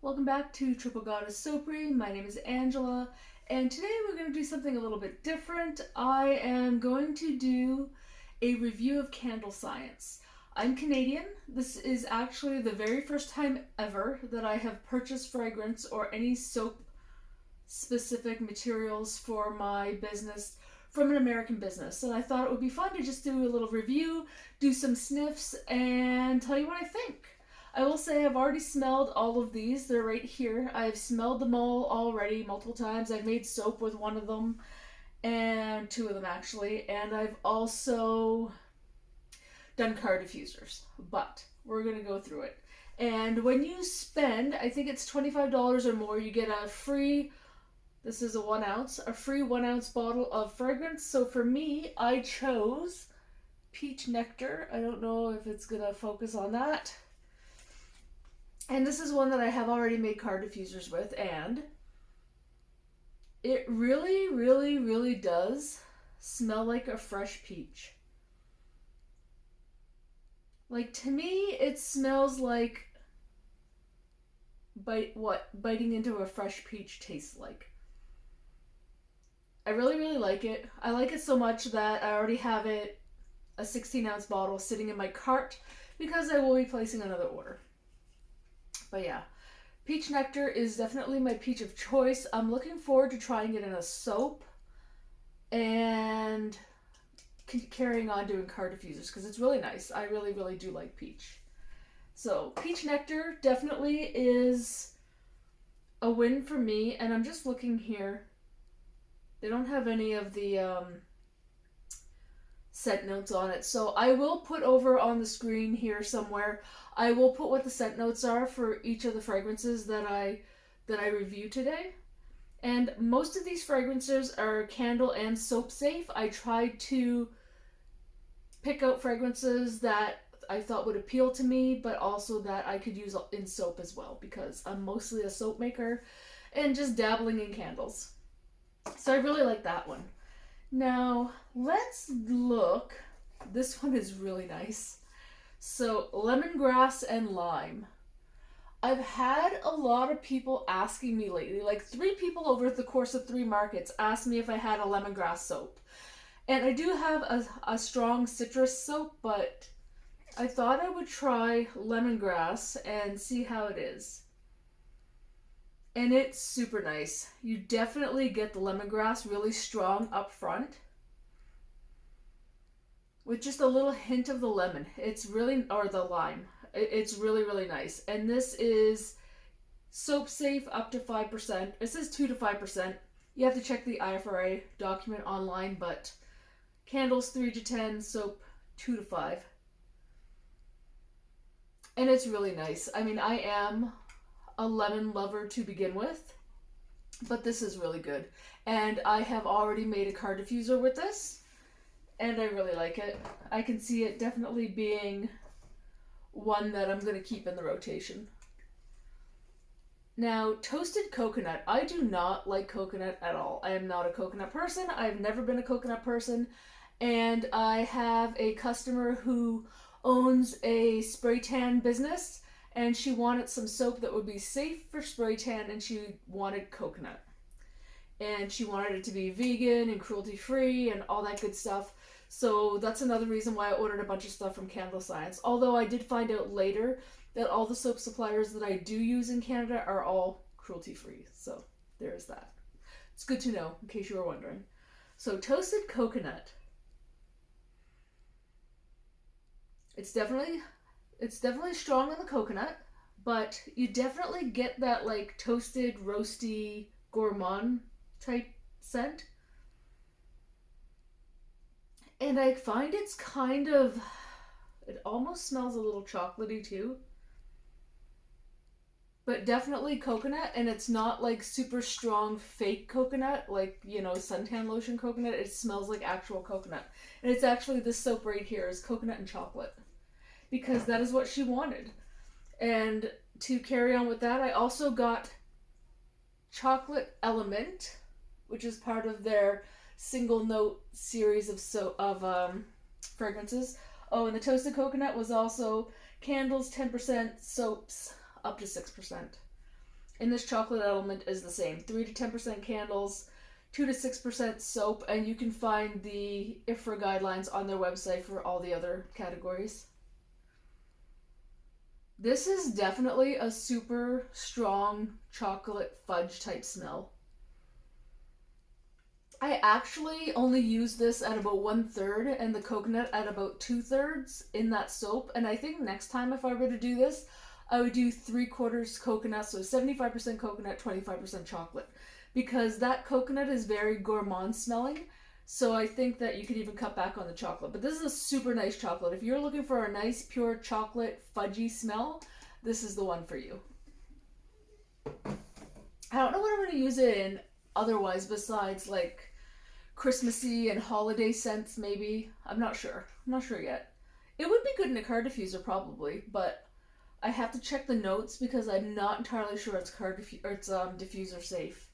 Welcome back to Triple Goddess Soapery. My name is Angela, and today we're going to do something a little bit different. I am going to do a review of candle science. I'm Canadian. This is actually the very first time ever that I have purchased fragrance or any soap specific materials for my business from an American business. And I thought it would be fun to just do a little review, do some sniffs, and tell you what I think. I will say I've already smelled all of these. They're right here. I've smelled them all already multiple times. I've made soap with one of them, and two of them actually. And I've also done car diffusers, but we're going to go through it. And when you spend, I think it's $25 or more, you get a free, this is a 1 ounce, a free 1 ounce bottle of fragrance. So for me, I chose Peach Nectar. I don't know if it's going to focus on that. And this is one that I have already made car diffusers with, and it really, really, really does smell like a fresh peach. Like, to me, it smells like biting into a fresh peach tastes like. I really, really like it. I like it so much that I already have it, a 16-ounce bottle, sitting in my cart because I will be placing another order. But yeah, Peach Nectar is definitely my peach of choice. I'm looking forward to trying it in a soap and carrying on doing car diffusers because it's really nice. I really, really do like peach. So Peach Nectar definitely is a win for me. And I'm just looking here. They don't have any of the scent notes on it. So I will put over on the screen here somewhere, I will put what the scent notes are for each of the fragrances that I review today. And most of these fragrances are candle and soap safe. I tried to pick out fragrances that I thought would appeal to me, but also that I could use in soap as well, because I'm mostly a soap maker and just dabbling in candles. So I really like that one. Now, let's look. This one is really nice. So, Lemongrass and Lime. I've had a lot of people asking me lately, like 3 people over the course of 3 markets asked me if I had a lemongrass soap. And I do have a strong citrus soap, but I thought I would try lemongrass and see how it is. And it's super nice. You definitely get the lemongrass really strong up front, with just a little hint of the lemon. It's really, or the lime. It's really, really nice. And this is soap safe up to 5%. It says 2 to 5%. You have to check the IFRA document online, but candles 3 to 10, soap 2 to 5. And it's really nice. I mean, I am a lemon lover to begin with, but this is really good. And I have already made a car diffuser with this, and I really like it. I can see it definitely being one that I'm going to keep in the rotation. Now, toasted coconut. I do not like coconut at all. I am not a coconut person. I've never been a coconut person. And I have a customer who owns a spray tan business, and she wanted some soap that would be safe for spray tan, and she wanted coconut. And she wanted it to be vegan and cruelty free and all that good stuff. So that's another reason why I ordered a bunch of stuff from Candle Science. Although I did find out later that all the soap suppliers that I do use in Canada are all cruelty free. So there's that. It's good to know in case you were wondering. So toasted coconut. It's definitely strong on the coconut, but you definitely get that like toasted, roasty, gourmand type scent. And I find it's kind of, it almost smells a little chocolatey too. But definitely coconut, and it's not like super strong fake coconut, like, you know, suntan lotion coconut. It smells like actual coconut. And it's actually, this soap right here is coconut and chocolate, because that is what she wanted. And to carry on with that, I also got Chocolate Element, which is part of their single note series of fragrances. Oh, and the toasted coconut was also candles 10%, soaps up to 6%. And this chocolate element is the same. 3 to 10% candles, 2 to 6% soap, and you can find the IFRA guidelines on their website for all the other categories. This is definitely a super strong chocolate fudge type smell. I actually only use this at about 1/3 and the coconut at about 2/3 in that soap. And I think next time if I were to do this, I would do 3/4 coconut, so 75% coconut, 25% chocolate. Because that coconut is very gourmand smelling. So I think that you could even cut back on the chocolate. But this is a super nice chocolate. If you're looking for a nice pure chocolate fudgy smell, this is the one for you. I don't know what I'm going to use it in otherwise besides like Christmassy and holiday scents maybe. I'm not sure. I'm not sure yet. It would be good in a car diffuser probably, but I have to check the notes because I'm not entirely sure it's diffuser safe.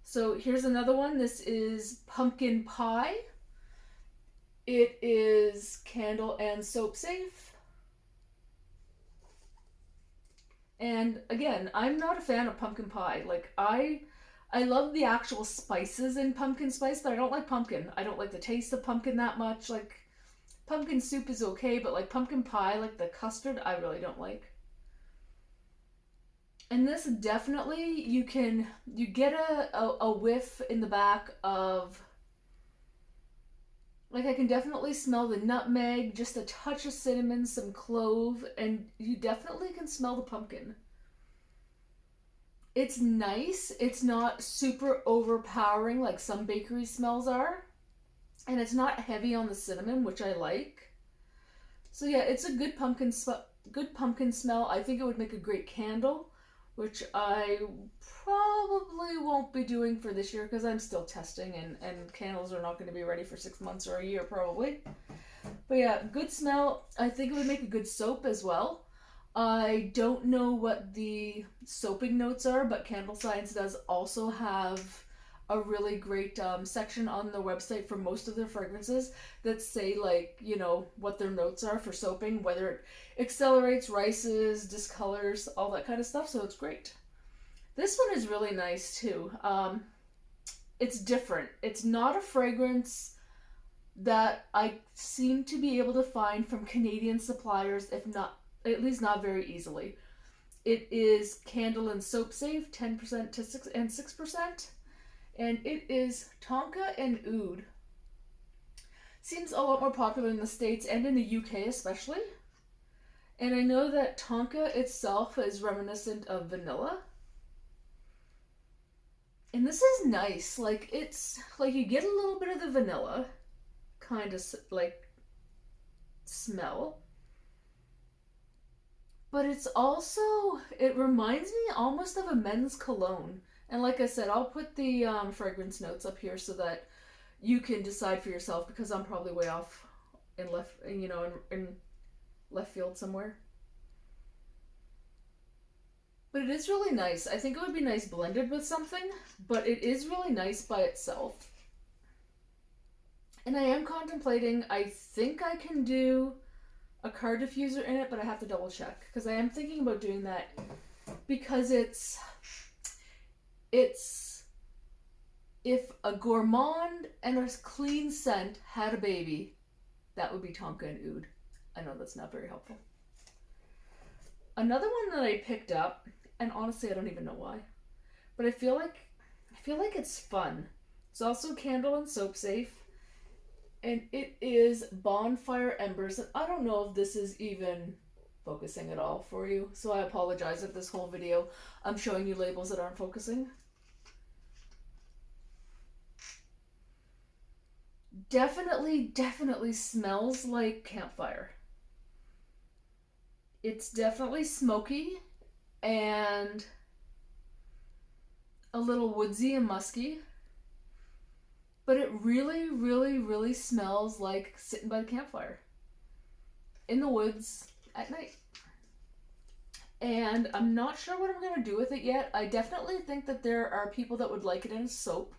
So here's another one. This is pumpkin pie. It is candle and soap safe. And again, I'm not a fan of pumpkin pie. Like I love the actual spices in pumpkin spice, but I don't like pumpkin. I don't like the taste of pumpkin that much. Like pumpkin soup is okay, but like pumpkin pie, like the custard, I really don't like. And this definitely, you get a whiff in the back of, like I can definitely smell the nutmeg, just a touch of cinnamon, some clove, and you definitely can smell the pumpkin. It's nice. It's not super overpowering like some bakery smells are. And it's not heavy on the cinnamon, which I like. So yeah, it's a good pumpkin smell. I think it would make a great candle, which I probably won't be doing for this year because I'm still testing and candles are not going to be ready for 6 months or a year probably. But yeah, good smell. I think it would make a good soap as well. I don't know what the soaping notes are, but Candle Science does also have a really great section on their website for most of their fragrances that say like, you know, what their notes are for soaping, whether it accelerates, rices, discolors, all that kind of stuff. So it's great. This one is really nice too. It's different. It's not a fragrance that I seem to be able to find from Canadian suppliers, if not, at least not very easily. It is candle and soap safe, 10% to 6%. And it is tonka and oud. Seems a lot more popular in the States and in the UK especially. And I know that tonka itself is reminiscent of vanilla. And this is nice. Like it's like you get a little bit of the vanilla kind of like smell. But it's also, it reminds me almost of a men's cologne. And like I said, I'll put the fragrance notes up here so that you can decide for yourself because I'm probably way off in in left field somewhere. But it is really nice. I think it would be nice blended with something, but it is really nice by itself. And I am contemplating, I think I can do a car diffuser in it, but I have to double check because I am thinking about doing that because it's if a gourmand and a clean scent had a baby, that would be tonka and oud. I know that's not very helpful. Another one that I picked up, and honestly I don't even know why, but I feel like it's fun. It's also candle and soap safe. And it is Bonfire Embers. And I don't know if this is even focusing at all for you. So I apologize if this whole video I'm showing you labels that aren't focusing. Definitely smells like campfire. It's definitely smoky and a little woodsy and musky. But it really smells like sitting by the campfire in the woods at night. And I'm not sure what I'm going to do with it yet. I definitely think that there are people that would like it in soap.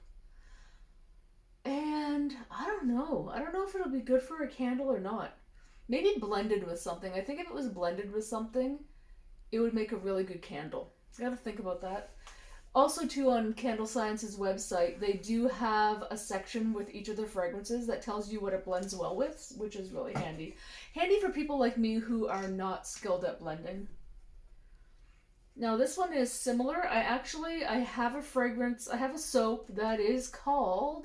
And I don't know. I don't know if it'll be good for a candle or not. Maybe blended with something. I think if it was blended with something, it would make a really good candle. I gotta think about that. Also, too, on Candle Science's website, they do have a section with each of their fragrances that tells you what it blends well with, which is really handy. Handy for people like me who are not skilled at blending. Now, this one is similar. I have a fragrance, I have a soap that is called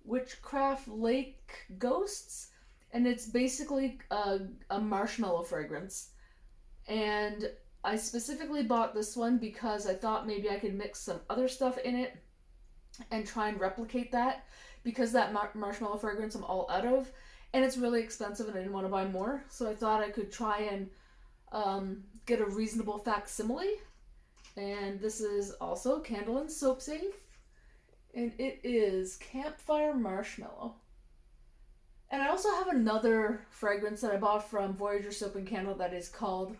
Witchcraft Lake Ghosts, and it's basically a marshmallow fragrance. And I specifically bought this one because I thought maybe I could mix some other stuff in it and try and replicate that, because that marshmallow fragrance I'm all out of, and it's really expensive and I didn't want to buy more, so I thought I could try and get a reasonable facsimile. And this is also Candle and Soap Safe, and it is Campfire Marshmallow. And I also have another fragrance that I bought from Voyager Soap and Candle that is called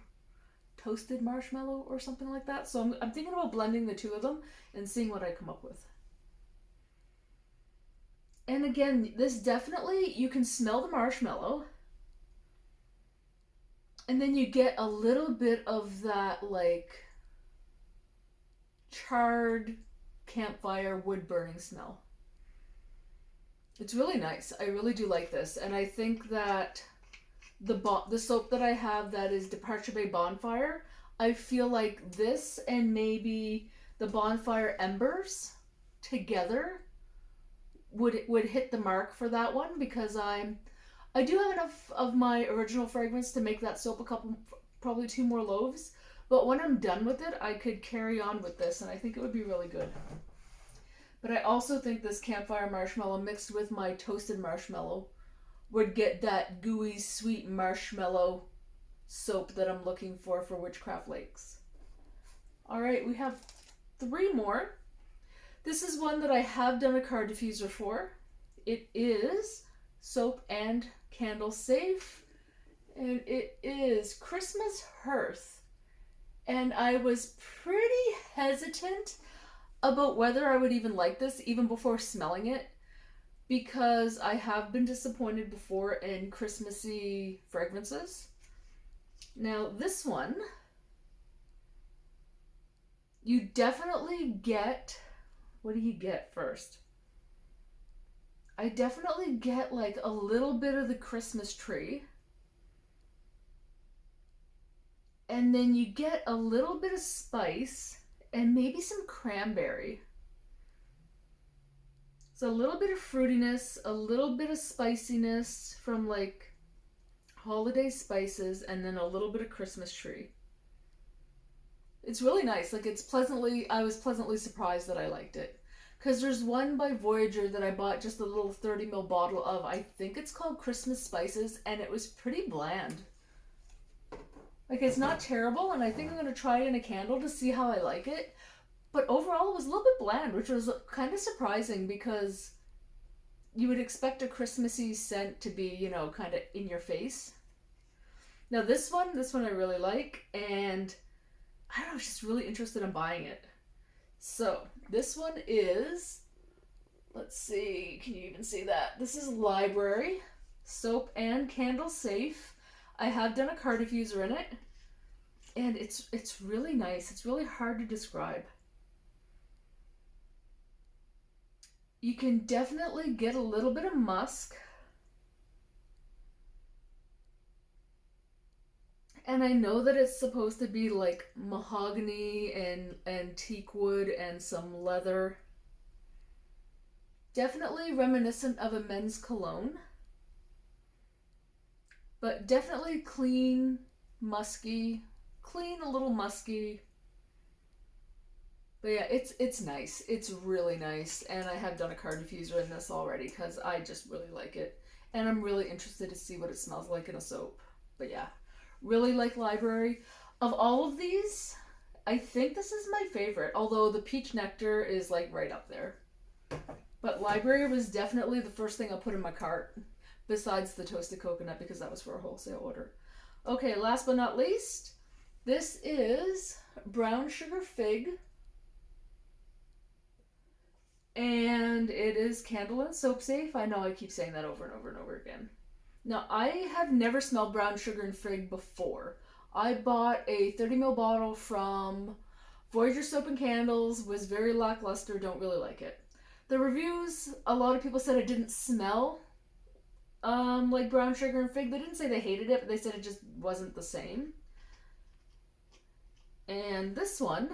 Toasted Marshmallow or something like that. So I'm thinking about blending the two of them and seeing what I come up with. And again, this definitely, you can smell the marshmallow, and then you get a little bit of that like charred campfire wood burning smell. It's really nice. I really do like this, and I think that the soap that I have that is Departure Bay Bonfire, I feel like this and maybe the Bonfire Embers together would hit the mark for that one, because I do have enough of my original fragrance to make that soap probably 2 more loaves, but when I'm done with it, I could carry on with this, and I think it would be really good. But I also think this Campfire Marshmallow mixed with my Toasted Marshmallow would get that gooey, sweet marshmallow soap that I'm looking for Witchcraft Lakes. All right, we have 3 more. This is one that I have done a card diffuser for. It is Soap and Candle Safe, and it is Christmas Hearth. And I was pretty hesitant about whether I would even like this even before smelling it, because I have been disappointed before in Christmassy fragrances. Now this one, you definitely get, what do you get first? I definitely get like a little bit of the Christmas tree. And then you get a little bit of spice and maybe some cranberry. So a little bit of fruitiness, a little bit of spiciness from like holiday spices, and then a little bit of Christmas tree. It's really nice. Like I was pleasantly surprised that I liked it. Because there's one by Voyager that I bought just a little 30ml bottle of, I think it's called Christmas Spices, and it was pretty bland. Like, it's not terrible, and I think I'm going to try it in a candle to see how I like it. But overall, it was a little bit bland, which was kind of surprising, because you would expect a Christmassy scent to be, you know, kind of in your face. Now this one I really like, and I don't know, I was just really interested in buying it. So this one is, let's see, can you even see that? This is Library Soap and Candle Safe. I have done a card diffuser in it, and it's really nice. It's really hard to describe. You can definitely get a little bit of musk. And I know that it's supposed to be like mahogany and teak wood and some leather. Definitely reminiscent of a men's cologne. But definitely clean, musky, a little musky. But yeah, it's nice. It's really nice. And I have done a card diffuser in this already because I just really like it. And I'm really interested to see what it smells like in a soap. But yeah, really like Library. Of all of these, I think this is my favorite. Although the Peach Nectar is like right up there. But Library was definitely the first thing I put in my cart. Besides the Toasted Coconut, because that was for a wholesale order. Okay, last but not least, this is Brown Sugar Fig. And it is Candle and Soap Safe. I know I keep saying that over and over and over again. Now, I have never smelled brown sugar and fig before. I bought a 30 ml bottle from Voyager Soap and Candles, was very lackluster, don't really like it. The reviews, a lot of people said it didn't smell like brown sugar and fig. They didn't say they hated it, but they said it just wasn't the same. And this one,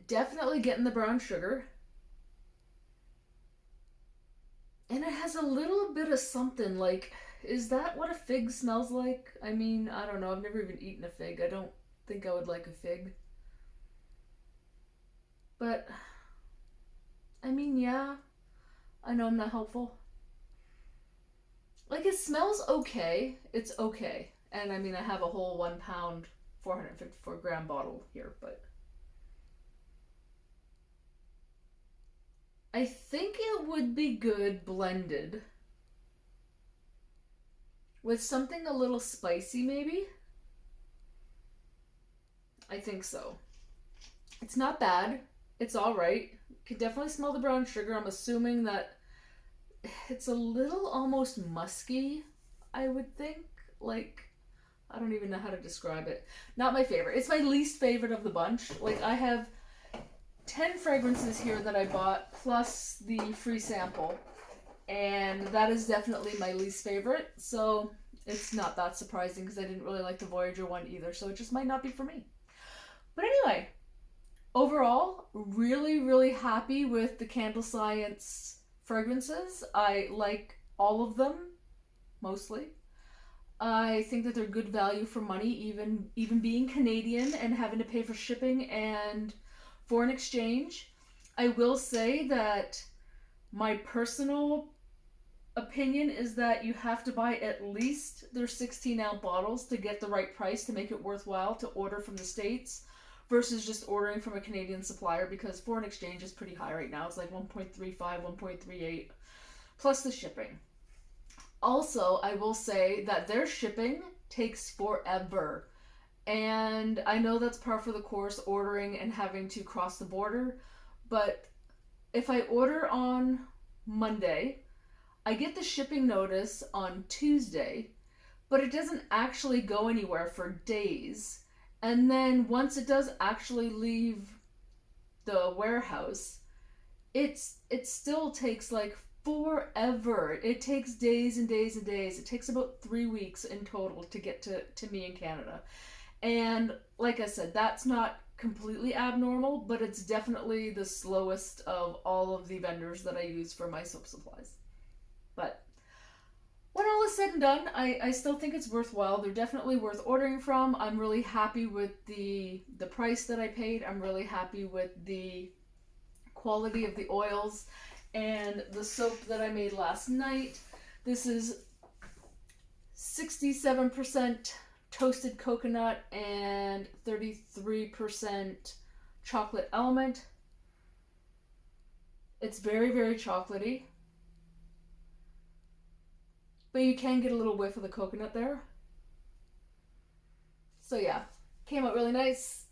definitely getting the brown sugar. And it has a little bit of something like, is that what a fig smells like? I mean, I don't know. I've never even eaten a fig. I don't think I would like a fig. But, I mean, yeah. I know I'm not helpful. Like, it smells okay. It's okay. And I mean, I have a whole 1 pound, 454 gram bottle here, but I think it would be good blended with something a little spicy, maybe. I think so. It's not bad. It's alright. You can definitely smell the brown sugar. I'm assuming that it's a little almost musky, I would think. Like, I don't even know how to describe it. Not my favorite. It's my least favorite of the bunch. Like, I have 10 fragrances here that I bought, plus the free sample. And that is definitely my least favorite. So it's not that surprising because I didn't really like the Voyager one either. So it just might not be for me. But anyway, overall, really, really happy with the Candle Science fragrances. I like all of them, mostly. I think that they're good value for money, even being Canadian and having to pay for shipping and foreign exchange. I will say that my personal opinion is that you have to buy at least their 16-ounce bottles to get the right price to make it worthwhile to order from the States versus just ordering from a Canadian supplier, because foreign exchange is pretty high right now. It's like 1.35, 1.38, plus the shipping. Also, I will say that their shipping takes forever. And I know that's par for the course, ordering and having to cross the border. But if I order on Monday, I get the shipping notice on Tuesday, but it doesn't actually go anywhere for days. And then once it does actually leave the warehouse, it still takes like forever. It takes days and days and days. It takes about 3 weeks in total to get to me in Canada. And like I said, that's not completely abnormal, but it's definitely the slowest of all of the vendors that I use for my soap supplies. But when all is said and done, I still think it's worthwhile. They're definitely worth ordering from. I'm really happy with the price that I paid. I'm really happy with the quality of the oils and the soap that I made last night. This is 67% toasted coconut and 33% chocolate element. It's very, very chocolatey. But you can get a little whiff of the coconut there. So yeah, came out really nice.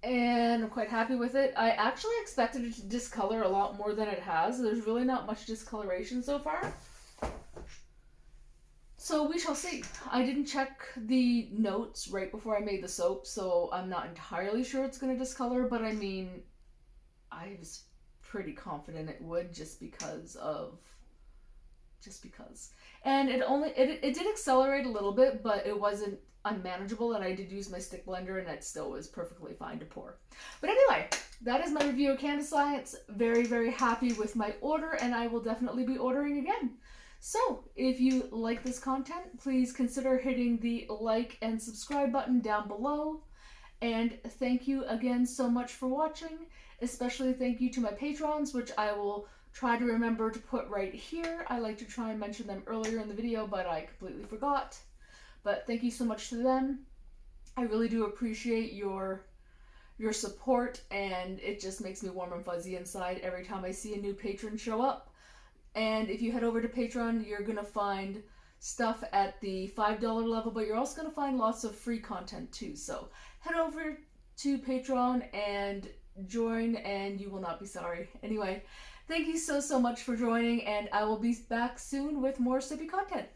And I'm quite happy with it. I actually expected it to discolor a lot more than it has. There's really not much discoloration so far. So we shall see. I didn't check the notes right before I made the soap, so I'm not entirely sure it's going to discolor, but I mean, I was pretty confident it would just because. And it did accelerate a little bit, but it wasn't unmanageable, and I did use my stick blender and it still was perfectly fine to pour. But anyway, that is my review of Candle Science. Very, very happy with my order, and I will definitely be ordering again. So, if you like this content, please consider hitting the like and subscribe button down below. And thank you again so much for watching. Especially thank you to my patrons, which I will try to remember to put right here. I like to try and mention them earlier in the video, but I completely forgot. But thank you so much to them. I really do appreciate your support, and it just makes me warm and fuzzy inside every time I see a new patron show up. And if you head over to Patreon, you're going to find stuff at the $5 level, but you're also going to find lots of free content too. So head over to Patreon and join and you will not be sorry. Anyway, thank you so much for joining, and I will be back soon with more soapy content.